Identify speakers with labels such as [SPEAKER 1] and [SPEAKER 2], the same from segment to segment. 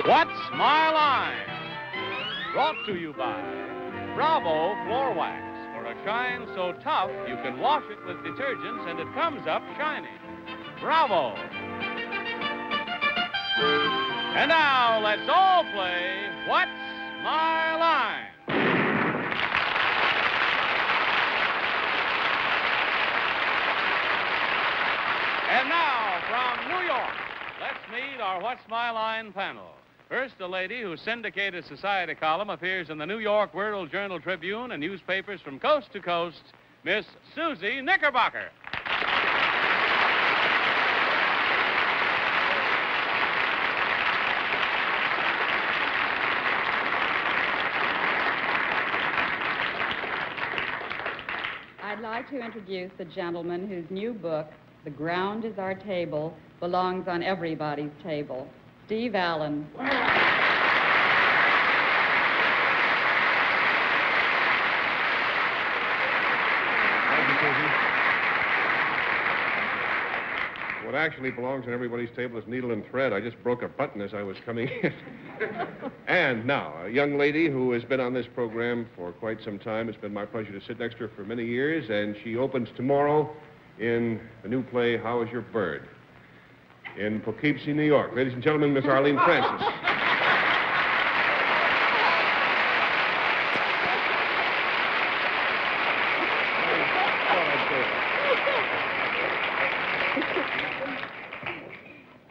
[SPEAKER 1] What's My Line? Brought to you by Bravo Floor Wax. For a shine so tough, you can wash it with detergents and it comes up shiny. Bravo. And now, let's all play What's My Line? And now, from New York, let's meet our What's My Line panel. First, a lady whose syndicated society column appears in the New York World Journal Tribune and newspapers from coast to coast, Miss Suzy Knickerbocker.
[SPEAKER 2] I'd like to introduce the gentleman whose new book, The Ground is Our Table, belongs on everybody's table. Steve Allen.
[SPEAKER 3] Thank you, Suzy. What actually belongs on everybody's table is needle and thread. I just broke a button as I was coming in. And now, a young lady who has been on this program for quite some time. It's been my pleasure to sit next to her for many years, and she opens tomorrow in the new play, How Is Your Bird? In Poughkeepsie, New York. Ladies and gentlemen, Miss Arlene Francis.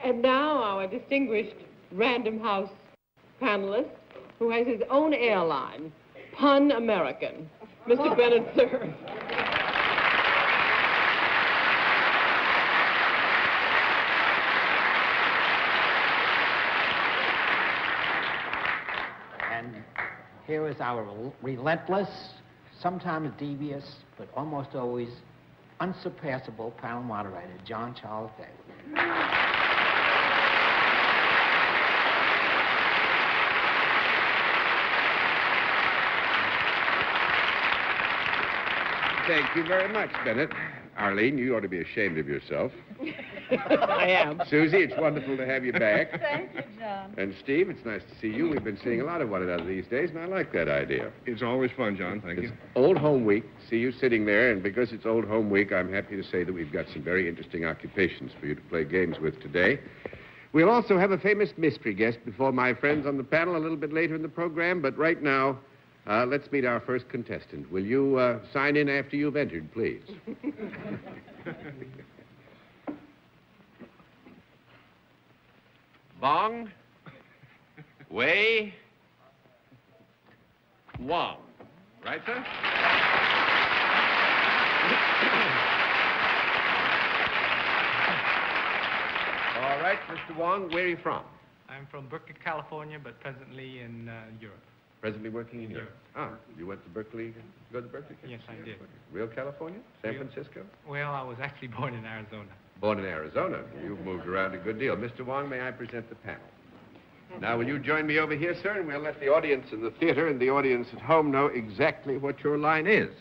[SPEAKER 4] And now our distinguished Random House panelist, who has his own airline, Pun American, Mr. Bennett Cerf.
[SPEAKER 5] And here is our relentless, sometimes devious, but almost always unsurpassable panel moderator, John Charles Daly.
[SPEAKER 6] Thank you very much, Bennett. Arlene, you ought to be ashamed of yourself.
[SPEAKER 4] I am.
[SPEAKER 6] Suzy, it's wonderful to have you back.
[SPEAKER 2] Thank you, John.
[SPEAKER 6] And Steve, it's nice to see you. We've been seeing a lot of one another these days, and I like that idea.
[SPEAKER 3] It's always fun, John. Thank you.
[SPEAKER 6] It's Old Home Week. See you sitting there, and because it's Old Home Week, I'm happy to say that we've got some very interesting occupations for you to play games with today. We'll also have a famous mystery guest before my friends on the panel a little bit later in the program, but right now, let's meet our first contestant. Will you sign in after you've entered, please? Bong, Wei, Wong. Right, sir? All right, Mr. Wong, where are you from?
[SPEAKER 7] I'm from Berkeley, California, but presently in Europe.
[SPEAKER 6] Presently working in Europe. Ah, you went to Berkeley? Go to Berkeley?
[SPEAKER 7] Yes, I did.
[SPEAKER 6] Real California? San Francisco?
[SPEAKER 7] Well, I was actually born in Arizona.
[SPEAKER 6] Born in Arizona. You've moved around a good deal. Mr. Wong, may I present the panel? Now, will you join me over here, sir, and we'll let the audience in the theater and the audience at home know exactly what your line is.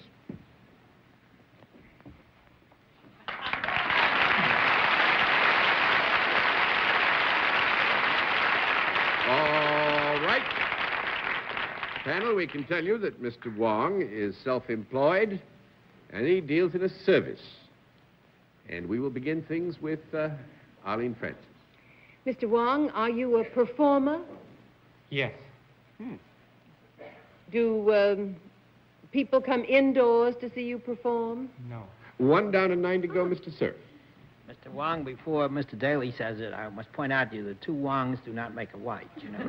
[SPEAKER 6] All right. Panel, we can tell you that Mr. Wong is self-employed, and he deals in a service. And we will begin things with Arlene Francis.
[SPEAKER 4] Mr. Wong, are you a performer?
[SPEAKER 7] Yes.
[SPEAKER 4] Do people come indoors to see you perform?
[SPEAKER 7] No.
[SPEAKER 6] 1 down and 9 to go, Mr. Cerf.
[SPEAKER 5] Mr. Wong, before Mr. Daly says it, I must point out to you that 2 Wongs do not make a white, you know.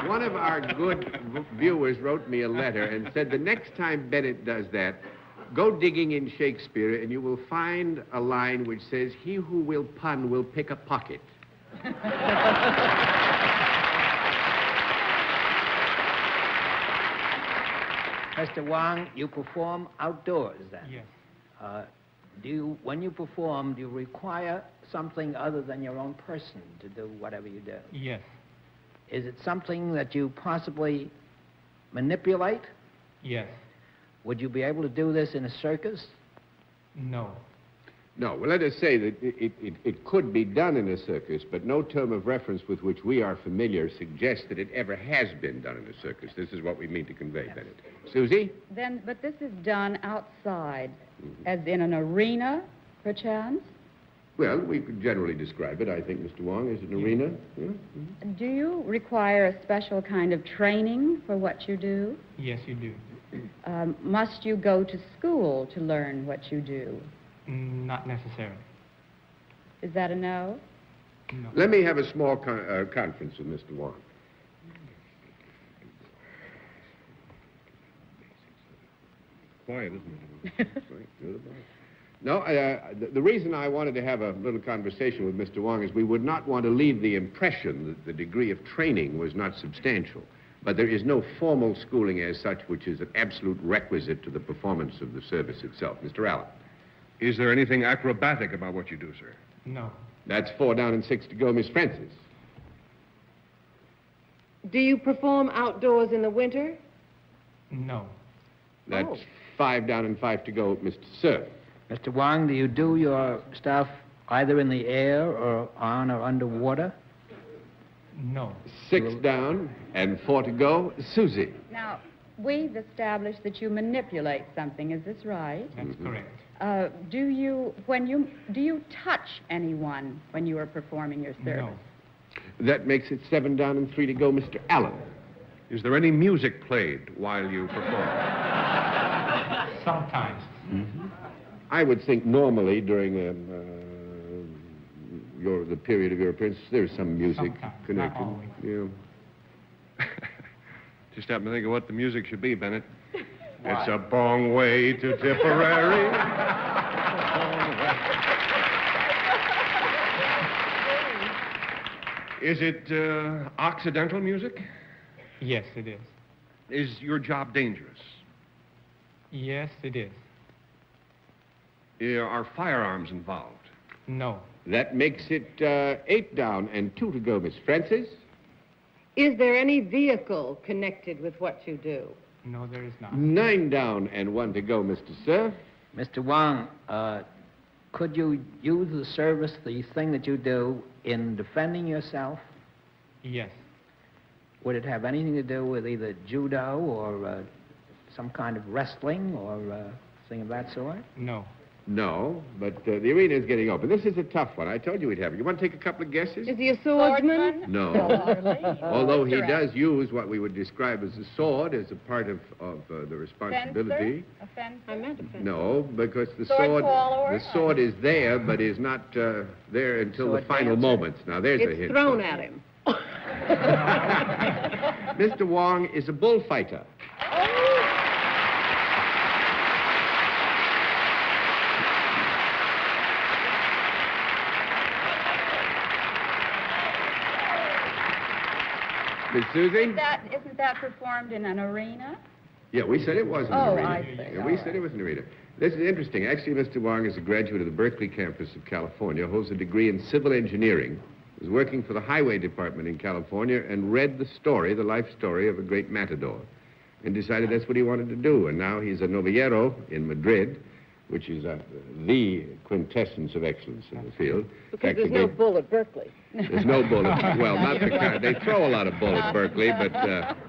[SPEAKER 6] One of our good viewers wrote me a letter and said the next time Bennett does that, go digging in Shakespeare and you will find a line which says, "He who will pun will pick a pocket."
[SPEAKER 5] Mr. Wong, you perform outdoors then?
[SPEAKER 7] Yes.
[SPEAKER 5] When you perform, do you require something other than your own person to do whatever you do?
[SPEAKER 7] Yes.
[SPEAKER 5] Is it something that you possibly manipulate?
[SPEAKER 7] Yes.
[SPEAKER 5] Would you be able to do this in a circus?
[SPEAKER 7] No.
[SPEAKER 6] No, well, let us say that it could be done in a circus, but no term of reference with which we are familiar suggests that it ever has been done in a circus. This is what we mean to convey, Bennett. Suzy?
[SPEAKER 2] But this is done outside, as in an arena, perchance?
[SPEAKER 6] Well, we could generally describe it, I think, Mr. Wong, as an arena. Yeah?
[SPEAKER 2] Do you require a special kind of training for what you do?
[SPEAKER 7] Yes, you do.
[SPEAKER 2] Must you go to school to learn what you do?
[SPEAKER 7] Not necessarily.
[SPEAKER 2] Is that a no?
[SPEAKER 7] No.
[SPEAKER 6] Let me have a small conference with Mr. Wong.
[SPEAKER 3] Quiet, isn't it?
[SPEAKER 6] No, the reason I wanted to have a little conversation with Mr. Wong is we would not want to leave the impression that the degree of training was not substantial. But there is no formal schooling as such, which is an absolute requisite to the performance of the service itself. Mr. Allen.
[SPEAKER 3] Is there anything acrobatic about what you do, sir?
[SPEAKER 7] No.
[SPEAKER 6] That's 4 down and 6 to go, Miss Francis.
[SPEAKER 4] Do you perform outdoors in the winter?
[SPEAKER 7] No.
[SPEAKER 6] That's 5 down and 5 to go, Mr. Sir.
[SPEAKER 5] Mr. Wong, do you do your stuff either in the air or on or underwater?
[SPEAKER 7] No.
[SPEAKER 6] 6 down and 4 to go, Suzy.
[SPEAKER 2] Now, we've established that you manipulate something. Is this right?
[SPEAKER 7] That's correct.
[SPEAKER 2] Do you touch anyone when you are performing your service?
[SPEAKER 7] No.
[SPEAKER 6] That makes it 7 down and 3 to go, Mr. Allen.
[SPEAKER 3] Is there any music played while you perform?
[SPEAKER 7] Sometimes.
[SPEAKER 6] I would think normally during the period of your appearance, there's some music
[SPEAKER 7] Sometimes,
[SPEAKER 6] connected.
[SPEAKER 7] not always.
[SPEAKER 6] Yeah.
[SPEAKER 3] Just happened to think of what the music should be, Bennett. It's a bong way to Tipperary. Is it Occidental music?
[SPEAKER 7] Yes, it is.
[SPEAKER 3] Is your job dangerous?
[SPEAKER 7] Yes, it is.
[SPEAKER 3] Are firearms involved?
[SPEAKER 7] No.
[SPEAKER 6] That makes it 8 down and 2 to go, Miss Francis.
[SPEAKER 4] Is there any vehicle connected with what you do?
[SPEAKER 7] No, there is not.
[SPEAKER 6] 9 down and 1 to go, Mr. Sir.
[SPEAKER 5] Mr. Wong, could you use the service, the thing that you do, in defending yourself?
[SPEAKER 7] Yes.
[SPEAKER 5] Would it have anything to do with either judo or some kind of wrestling or thing of that sort?
[SPEAKER 7] No.
[SPEAKER 6] No, but the arena is getting open. This is a tough one. I told you we'd have it. You want to take a couple of guesses?
[SPEAKER 4] Is he a swordsman?
[SPEAKER 6] No. Although he does use what we would describe as a sword as a part of the responsibility.
[SPEAKER 2] A fencer?
[SPEAKER 4] I meant a fence.
[SPEAKER 6] No, because the
[SPEAKER 2] Sword swallower?
[SPEAKER 6] the sword is there, but is not there until the
[SPEAKER 5] Sword
[SPEAKER 6] final
[SPEAKER 5] dancer?
[SPEAKER 6] moments. Now, there's a
[SPEAKER 4] It's
[SPEAKER 6] hint.
[SPEAKER 4] thrown at him.
[SPEAKER 6] Mr. Wong is a bullfighter. Miss Suzy?
[SPEAKER 2] Isn't that performed in an arena?
[SPEAKER 6] Yeah, we said it was an
[SPEAKER 2] Oh,
[SPEAKER 6] arena.
[SPEAKER 2] I see.
[SPEAKER 6] Yeah, we said it was an arena. This is interesting. Actually, Mr. Wong is a graduate of the Berkeley campus of California, holds a degree in civil engineering, was working for the highway department in California, and read the story, the life story of a great matador, and decided that's what he wanted to do. And now he's a novillero in Madrid, which is the quintessence of excellence in the field.
[SPEAKER 4] Because there's no bull at Berkeley.
[SPEAKER 6] There's no bull. Well, not the kind. They throw a lot of bull at Berkeley, but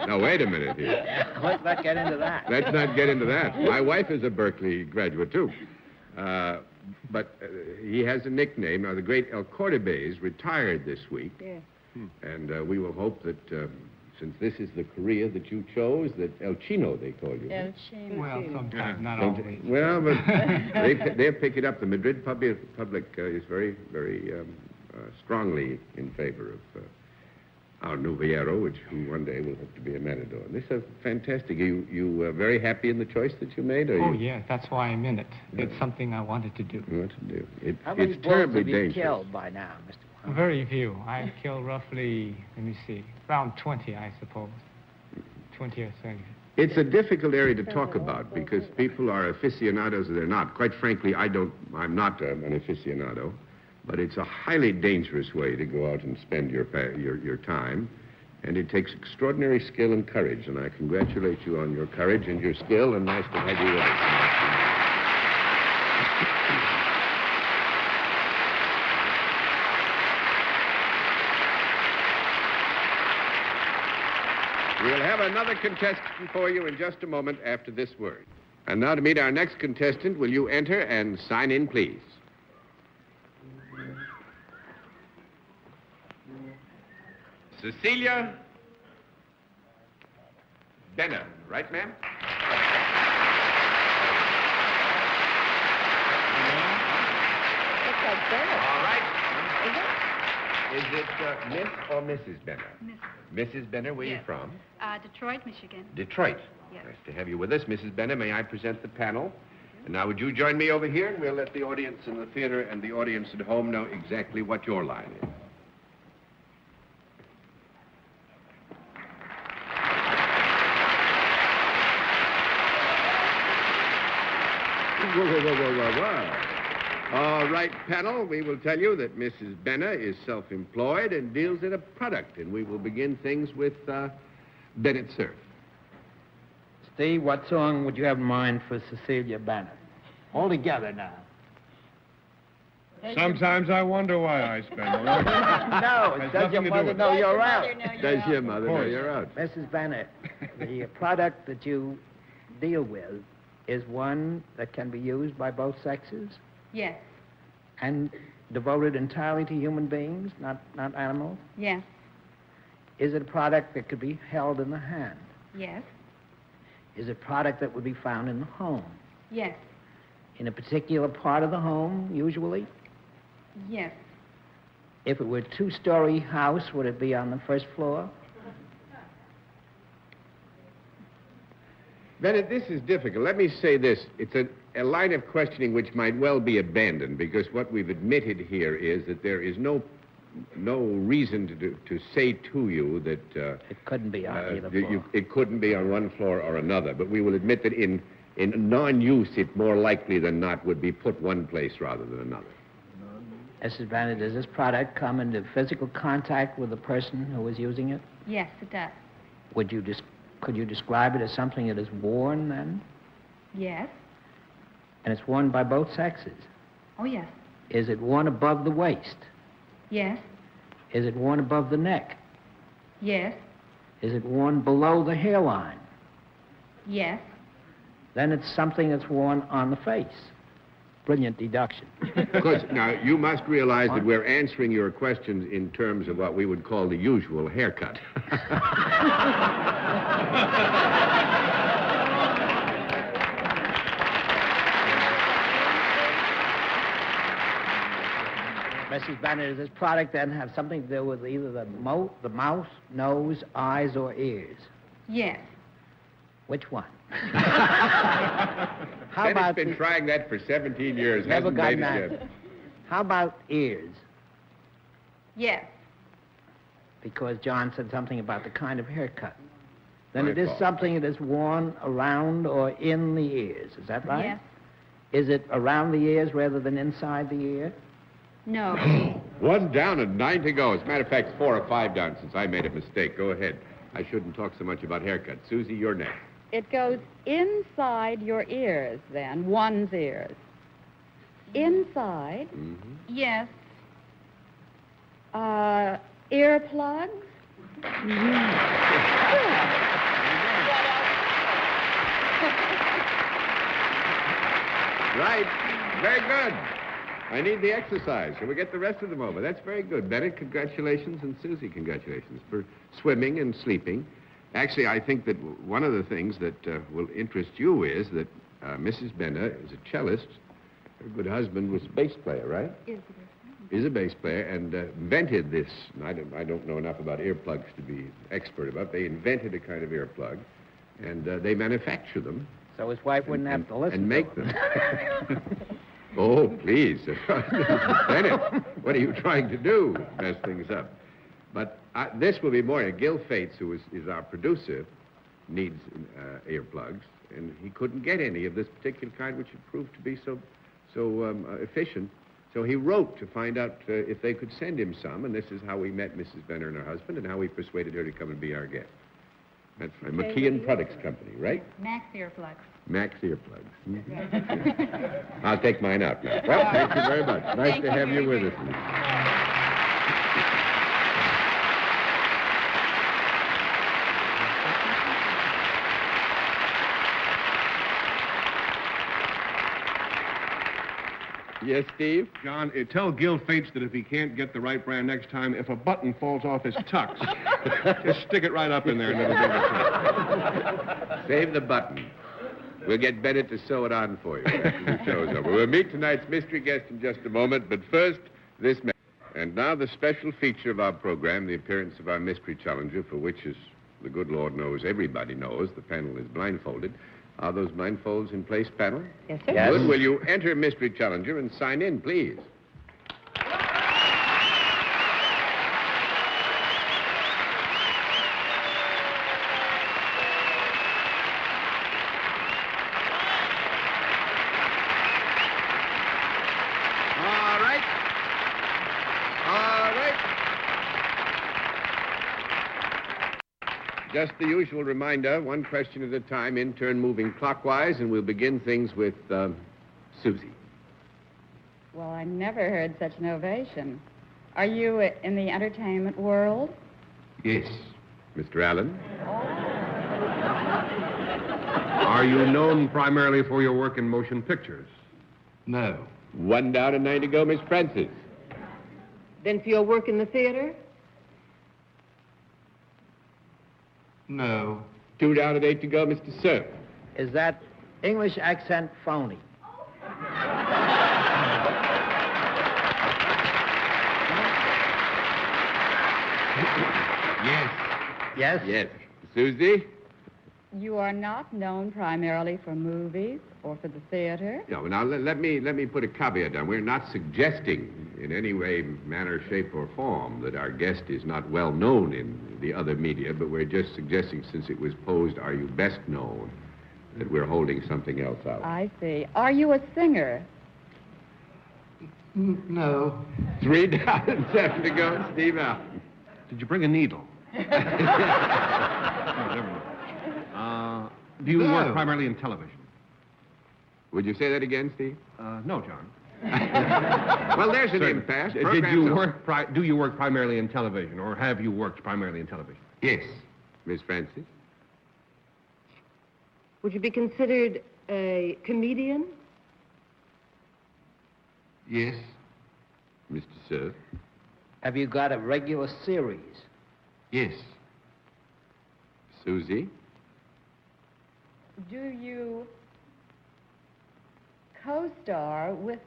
[SPEAKER 6] now wait a minute here.
[SPEAKER 5] Let's not get into that.
[SPEAKER 6] Let's not get into that. My wife is a Berkeley graduate too, but he has a nickname. Now, the great El Cordobés retired this week,
[SPEAKER 4] Yeah.
[SPEAKER 6] and we will hope that since this is the career that you chose, that El Chino they call you.
[SPEAKER 2] El Chino.
[SPEAKER 7] Well, sometimes, not
[SPEAKER 6] Don't-
[SPEAKER 7] always.
[SPEAKER 6] Well, but they'll pick it up. The Madrid public is very, very strongly in favor of our novillero, who one day will hope to be a matador. And this is fantastic. You very happy in the choice that you made? Or
[SPEAKER 7] Oh,
[SPEAKER 6] you,
[SPEAKER 7] yes, that's why I'm in it. It's something I wanted to do.
[SPEAKER 6] You want to do?
[SPEAKER 5] How many
[SPEAKER 6] It's
[SPEAKER 5] bulls
[SPEAKER 6] terribly
[SPEAKER 5] have you
[SPEAKER 6] dangerous.
[SPEAKER 5] killed by now, Mr. Wong?
[SPEAKER 7] Very few. I killed roughly, let me see, around 20, I suppose. 20 or 30.
[SPEAKER 6] It's a difficult area to talk about because people are aficionados or they're not. Quite frankly, I'm not an aficionado, but it's a highly dangerous way to go out and spend your time. And it takes extraordinary skill and courage, and I congratulate you on your courage and your skill, and nice to have you with us. We'll have another contestant for you in just a moment after this word. And now to meet our next contestant, will you enter and sign in, please? Cecilia Benner, right, ma'am?
[SPEAKER 2] Looks like Bennett.
[SPEAKER 6] All right. Is it Miss or Mrs. Benner?
[SPEAKER 8] Miss.
[SPEAKER 6] Mrs. Benner, where are you from?
[SPEAKER 8] Detroit, Michigan.
[SPEAKER 6] Detroit.
[SPEAKER 8] Yes.
[SPEAKER 6] Nice to have you with us. Mrs. Benner, may I present the panel? And now would you join me over here, and we'll let the audience in the theater and the audience at home know exactly what your line is. Whoa. All right, panel, we will tell you that Mrs. Benner is self-employed and deals in a product, and we will begin things with Bennett Cerf.
[SPEAKER 5] Steve, what song would you have in mind for Cecilia Benner? All together now.
[SPEAKER 3] Sometimes I wonder why I spend a lot.
[SPEAKER 5] No,
[SPEAKER 3] Has
[SPEAKER 5] does your
[SPEAKER 3] nothing to do
[SPEAKER 5] mother
[SPEAKER 3] with
[SPEAKER 5] know
[SPEAKER 3] it.
[SPEAKER 5] you're out?
[SPEAKER 6] Does your mother know you're out?
[SPEAKER 5] Mrs. Benner, the product that you deal with is one that can be used by both sexes
[SPEAKER 8] Yes.
[SPEAKER 5] and devoted entirely to human beings, not animals?
[SPEAKER 8] Yes.
[SPEAKER 5] Is it a product that could be held in the hand?
[SPEAKER 8] Yes.
[SPEAKER 5] Is it a product that would be found in the home?
[SPEAKER 8] Yes.
[SPEAKER 5] In a particular part of the home, usually?
[SPEAKER 8] Yes.
[SPEAKER 5] If it were a two-story house, would it be on the first floor?
[SPEAKER 6] Bennett, this is difficult. Let me say this. It's a line of questioning which might well be abandoned, because what we've admitted here is that there is no reason to say to you that...
[SPEAKER 5] It couldn't be on either floor.
[SPEAKER 6] It couldn't be on one floor or another, but we will admit that in non-use, it more likely than not would be put one place rather than another.
[SPEAKER 5] Mrs. Benner, does this product come into physical contact with the person who is using it?
[SPEAKER 8] Yes, it does.
[SPEAKER 5] Could you describe it as something that is worn, then?
[SPEAKER 8] Yes.
[SPEAKER 5] And it's worn by both sexes?
[SPEAKER 8] Oh, yes.
[SPEAKER 5] Is it worn above the waist?
[SPEAKER 8] Yes.
[SPEAKER 5] Is it worn above the neck?
[SPEAKER 8] Yes.
[SPEAKER 5] Is it worn below the hairline?
[SPEAKER 8] Yes.
[SPEAKER 5] Then it's something that's worn on the face. Brilliant deduction.
[SPEAKER 6] Of course, now, you must realize that we're answering your questions in terms of what we would call the usual haircut.
[SPEAKER 5] Mrs. Benner, does this product then have something to do with either the mouth, nose, eyes, or ears?
[SPEAKER 8] Yes.
[SPEAKER 5] Which one?
[SPEAKER 6] Bennett's been trying that for 17 years.
[SPEAKER 5] Never
[SPEAKER 6] Hasn't
[SPEAKER 5] got
[SPEAKER 6] made it
[SPEAKER 5] that.
[SPEAKER 6] yet.
[SPEAKER 5] How about ears?
[SPEAKER 8] Yes.
[SPEAKER 5] Because John said something about the kind of haircut. Then
[SPEAKER 6] My
[SPEAKER 5] it is
[SPEAKER 6] fault.
[SPEAKER 5] something that is worn around or in the ears. Is that right?
[SPEAKER 8] Yes.
[SPEAKER 5] Is it around the ears rather than inside the ear?
[SPEAKER 8] No.
[SPEAKER 6] One down and 9 to go. As a matter of fact, 4 or 5 down since I made a mistake. Go ahead. I shouldn't talk so much about haircuts. Suzy, you're next.
[SPEAKER 2] It goes inside your ears, then, one's ears. Inside,
[SPEAKER 8] Yes.
[SPEAKER 2] earplugs.
[SPEAKER 6] Right. Very good. I need the exercise. Shall we get the rest of them over? That's very good. Bennett, congratulations, and Suzy, congratulations for swimming and sleeping. Actually, I think that one of the things that will interest you is that Mrs. Benner is a cellist. Her good husband was a bass player, right? Is a bass player, and invented this. And I don't know enough about earplugs to be expert about. They invented a kind of earplug, and they manufacture them.
[SPEAKER 5] So his wife wouldn't have to listen
[SPEAKER 6] and
[SPEAKER 5] to
[SPEAKER 6] make
[SPEAKER 5] him.
[SPEAKER 6] them. Oh, please. Bennett, what are you trying to do? Mess things up. But this will be more. Gil Fates, who is our producer, needs earplugs, and he couldn't get any of this particular kind, which had proved to be so efficient. So he wrote to find out if they could send him some, and this is how we met Mrs. Benner and her husband, and how we persuaded her to come and be our guest. That's right. McKeon Products Company, right?
[SPEAKER 8] Max earplugs.
[SPEAKER 6] Max earplugs. I'll take mine out now. Well, thank you very much. Nice to have you with us. Yes, Steve?
[SPEAKER 3] John, tell Gil Fates that if he can't get the right brand next time, if a button falls off his tux, just stick it right up in there and it'll do the trick.
[SPEAKER 6] Save the button. We'll get Bennett to sew it on for you after the show's over. We'll meet tonight's mystery guest in just a moment, but first, this man. And now the special feature of our program, the appearance of our mystery challenger, for which, as the good Lord knows, everybody knows, the panel is blindfolded. Are those blindfolds in place, panel?
[SPEAKER 4] Yes, sir.
[SPEAKER 5] Yes.
[SPEAKER 6] Good. Will you enter mystery challenger and sign in, please? All right. All right. Just the usual reminder, one question at a time, in turn moving clockwise, and we'll begin things with Suzy.
[SPEAKER 2] Well, I never heard such an ovation. Are you in the entertainment world?
[SPEAKER 6] Yes. Mr. Allen?
[SPEAKER 3] Are you known primarily for your work in motion pictures?
[SPEAKER 6] No. One down and 9 to go, Miss Francis.
[SPEAKER 4] Then for your work in the theater?
[SPEAKER 6] No. 2 down and 8 to go, Mr. Cerf.
[SPEAKER 5] Is that English accent phony?
[SPEAKER 6] Yes.
[SPEAKER 5] Yes?
[SPEAKER 6] Yes. Suzy?
[SPEAKER 2] You are not known primarily for movies or for the theater?
[SPEAKER 6] No, now let me put a caveat down. We're not suggesting in any way, manner, shape, or form that our guest is not well known in the other media, but we're just suggesting, since it was posed, are you best known, that we're holding something else out.
[SPEAKER 2] I see. Are you a singer?
[SPEAKER 6] No. 3 down and 7 to go, Steve Allen.
[SPEAKER 3] Did you bring a needle? Oh, never mind. Do you work primarily in television?
[SPEAKER 6] Would you say that again, Steve?
[SPEAKER 3] No, John.
[SPEAKER 6] Well, there's an impasse.
[SPEAKER 3] Do you work primarily in television, or have you worked primarily in television?
[SPEAKER 6] Yes. Miss Francis?
[SPEAKER 4] Would you be considered a comedian?
[SPEAKER 6] Yes. Mr. Cerf?
[SPEAKER 5] Have you got a regular series?
[SPEAKER 6] Yes. Suzy?
[SPEAKER 2] Do you co-star with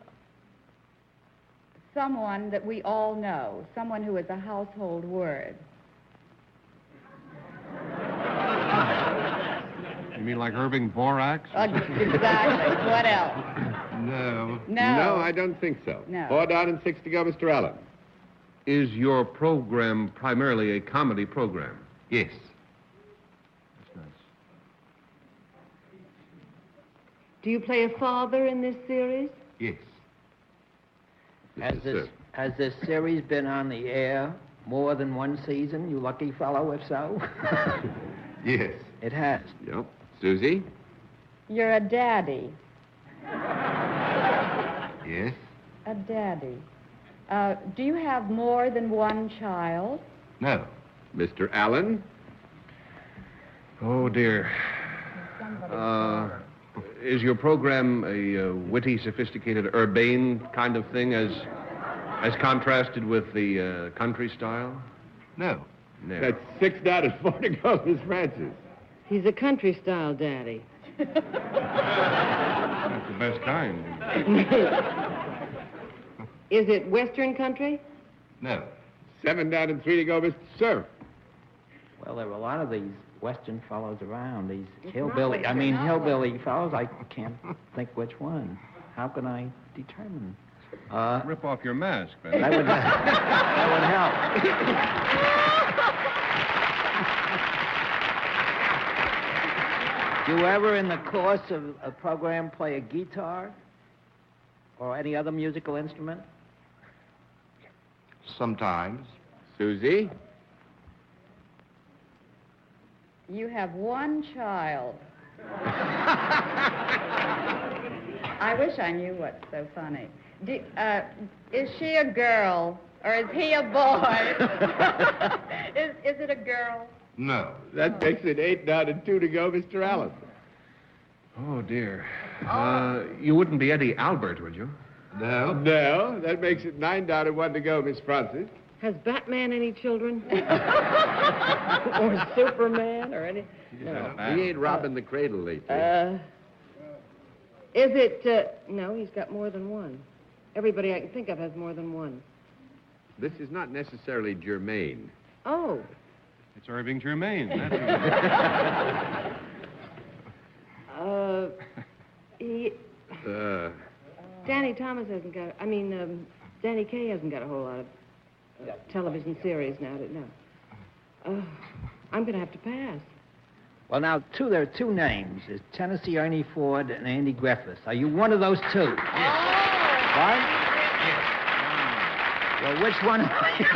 [SPEAKER 2] someone that we all know, someone who is a household word?
[SPEAKER 3] You mean like Irving Borax?
[SPEAKER 2] Exactly. What else?
[SPEAKER 6] No.
[SPEAKER 2] No.
[SPEAKER 6] No, I don't think so.
[SPEAKER 2] No.
[SPEAKER 6] 4 down and 6 to go, Mr. Allen.
[SPEAKER 3] Is your program primarily a comedy program?
[SPEAKER 6] Yes.
[SPEAKER 3] That's nice.
[SPEAKER 4] Do you play a father in this series?
[SPEAKER 6] Yes.
[SPEAKER 5] Has
[SPEAKER 6] Cerf.
[SPEAKER 5] this series been on the air more than one season, you lucky fellow, if so?
[SPEAKER 6] Yes.
[SPEAKER 5] It has.
[SPEAKER 6] Yep. Suzy?
[SPEAKER 2] You're a daddy.
[SPEAKER 6] Yes.
[SPEAKER 2] A daddy. Do you have more than one child?
[SPEAKER 6] No. Mr. Allen?
[SPEAKER 3] Oh, dear. Is your program a witty, sophisticated, urbane kind of thing as contrasted with the country style?
[SPEAKER 6] No.
[SPEAKER 3] No.
[SPEAKER 6] That's 6 down and 4 to go, Miss Francis.
[SPEAKER 4] He's a country-style daddy.
[SPEAKER 3] That's the best kind.
[SPEAKER 4] Is it Western country?
[SPEAKER 6] No. 7 down and 3 to go, Mr. Cerf.
[SPEAKER 5] Well, there are a lot of these Western fellows around, these
[SPEAKER 2] It's
[SPEAKER 5] hillbilly,
[SPEAKER 2] not
[SPEAKER 5] I mean,
[SPEAKER 2] Western,
[SPEAKER 5] hillbilly fellows. I can't think which one. How can I determine?
[SPEAKER 3] Rip off your mask, Ben.
[SPEAKER 5] That would help. Do you ever, in the course of a program, play a guitar or any other musical instrument?
[SPEAKER 6] Sometimes. Suzy?
[SPEAKER 2] You have one child. I wish I knew what's so funny. Is she a girl or is he a boy? Is it a girl?
[SPEAKER 6] No. That makes it 8 down and 2 to go, Mr. Allen.
[SPEAKER 3] Oh, dear. You wouldn't be Eddie Albert, would you?
[SPEAKER 9] No.
[SPEAKER 6] No, that makes it 9 down and 1 to go, Miss Francis.
[SPEAKER 4] Has Batman any children? Or Superman or any? No.
[SPEAKER 6] He ain't robbing the cradle lately.
[SPEAKER 4] Is it, no, he's got more than one. Everybody I can think of has more than one.
[SPEAKER 6] This is not necessarily germane.
[SPEAKER 4] Oh.
[SPEAKER 3] It's Irving Germain. That's
[SPEAKER 4] He... Danny Thomas hasn't got, Danny Kaye hasn't got a whole lot of television series now, no. I'm going to have to pass.
[SPEAKER 5] Well, now, there are two names. There's Tennessee Ernie Ford and Andy Griffith. Are you one of those two?
[SPEAKER 4] Oh.
[SPEAKER 5] What? Yes. Well, which one are you?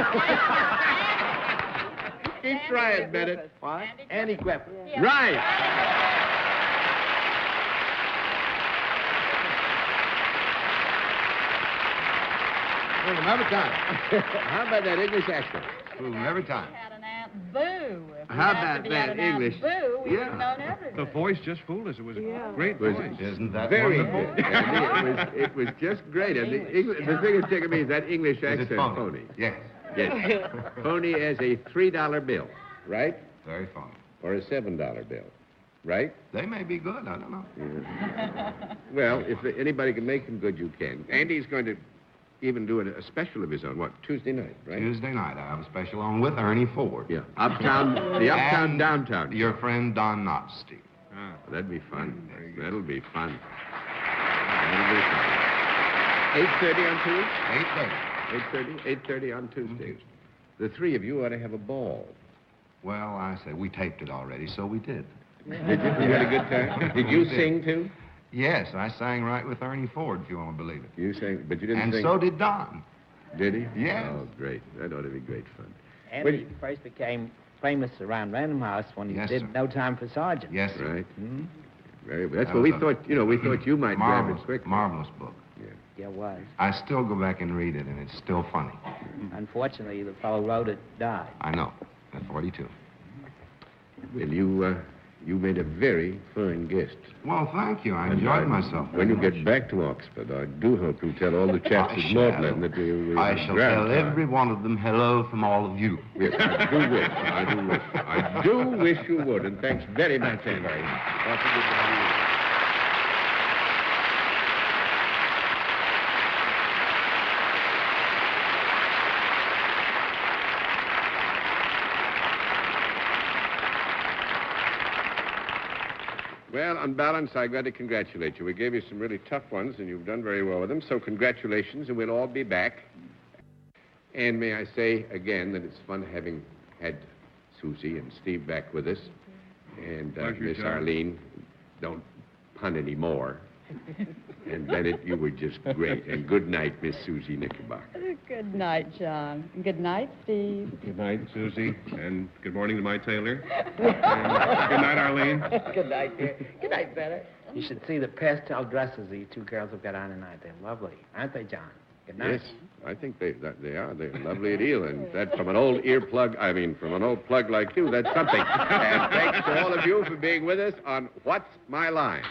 [SPEAKER 6] Keep trying, Bennett.
[SPEAKER 5] What? Andy Griffith.
[SPEAKER 6] Yeah. Right.
[SPEAKER 9] Fool him every time.
[SPEAKER 6] How about that English accent?
[SPEAKER 9] Fool him every time.
[SPEAKER 2] Had an Aunt Boo. If we
[SPEAKER 6] How
[SPEAKER 2] had
[SPEAKER 6] about
[SPEAKER 2] to be
[SPEAKER 6] that
[SPEAKER 2] at an
[SPEAKER 6] English?
[SPEAKER 2] Aunt Boo, we'd
[SPEAKER 6] Yeah.
[SPEAKER 2] have known everything.
[SPEAKER 3] the voice just fooled us. It was a great
[SPEAKER 6] Was
[SPEAKER 3] voice.
[SPEAKER 6] it?
[SPEAKER 9] Isn't that
[SPEAKER 6] Very
[SPEAKER 9] wonderful?
[SPEAKER 6] good. it was just great. And the thing that's taking me is that English
[SPEAKER 9] Is
[SPEAKER 6] accent
[SPEAKER 9] it phony?
[SPEAKER 6] phony.
[SPEAKER 9] Yes.
[SPEAKER 6] Yes. Phony as a $3 bill, right?
[SPEAKER 9] Very phony.
[SPEAKER 6] Or a $7 bill, right?
[SPEAKER 9] They may be good. I don't know.
[SPEAKER 6] Well, if anybody can make them good, you can. Andy's going to even do a special of his own. What, Tuesday night, right?
[SPEAKER 9] Tuesday night, I have a special on with Ernie Ford.
[SPEAKER 6] Yeah. Uptown, the Uptown
[SPEAKER 9] And
[SPEAKER 6] Downtown.
[SPEAKER 9] Your friend Don Knotts, Steve.
[SPEAKER 6] Ah, that'd be fun. That'll be fun. That'll be fun. 8:30 on Tuesday?
[SPEAKER 9] 8:30.
[SPEAKER 6] 8:30 on Tuesday. The three of you ought to have a ball.
[SPEAKER 9] Well, I say, we taped it already, so we did.
[SPEAKER 6] Did you? You had a good time? Did you sing, too?
[SPEAKER 9] Yes, I sang right with Ernie Ford, if you want to believe it.
[SPEAKER 6] You sang, but you didn't
[SPEAKER 9] And
[SPEAKER 6] sing.
[SPEAKER 9] so did Don.
[SPEAKER 6] Did he?
[SPEAKER 9] Yes.
[SPEAKER 6] Oh, great. That ought to be great fun.
[SPEAKER 5] Andy first became famous around Random House when he
[SPEAKER 9] Yes,
[SPEAKER 5] did
[SPEAKER 9] sir.
[SPEAKER 5] No Time for Sergeant.
[SPEAKER 9] Yes, sir.
[SPEAKER 6] Right.
[SPEAKER 5] Hmm?
[SPEAKER 6] Very well. That's
[SPEAKER 9] That
[SPEAKER 6] what we
[SPEAKER 9] was
[SPEAKER 6] thought, we thought you might grab
[SPEAKER 9] Marvelous,
[SPEAKER 6] it quick.
[SPEAKER 9] marvelous book.
[SPEAKER 5] Yeah, it was.
[SPEAKER 9] I still go back and read it, and it's still funny.
[SPEAKER 5] Unfortunately, the fellow who wrote it died.
[SPEAKER 9] I know. At 42.
[SPEAKER 6] Well, you made a very fine guest.
[SPEAKER 9] Well, thank you. I enjoyed myself.
[SPEAKER 6] When you
[SPEAKER 9] very
[SPEAKER 6] get
[SPEAKER 9] much.
[SPEAKER 6] back to Oxford, I do hope you tell all the chaps
[SPEAKER 9] I
[SPEAKER 6] at
[SPEAKER 9] shall.
[SPEAKER 6] Maudlin that we
[SPEAKER 9] I shall tell every one of them hello from all of you.
[SPEAKER 6] Yes, I do wish you would, and thanks very much, Andy. Awfully good to have you. Well, on balance, I've got to congratulate you. We gave you some really tough ones, and you've done very well with them, so congratulations, and we'll all be back. And may I say again that it's fun having had Suzy and Steve back with us. And
[SPEAKER 3] Pleasure,
[SPEAKER 6] Miss
[SPEAKER 3] John.
[SPEAKER 6] Arlene, don't pun anymore. And Bennett, you were just great. And good night, Miss Suzy Knickerbocker.
[SPEAKER 2] Good night, John. Good night, Steve.
[SPEAKER 3] Good night, Suzy, and good morning to my tailor. And good night, Arlene.
[SPEAKER 4] Good night, dear. Good night, Bennett.
[SPEAKER 5] You should see the pastel dresses these two girls have got on tonight. They're lovely, aren't they, John? Good night.
[SPEAKER 6] Yes, I think they are. They're lovely deal. And that from an old from an old plug like you, that's something. And thanks to all of you for being with us on What's My Line?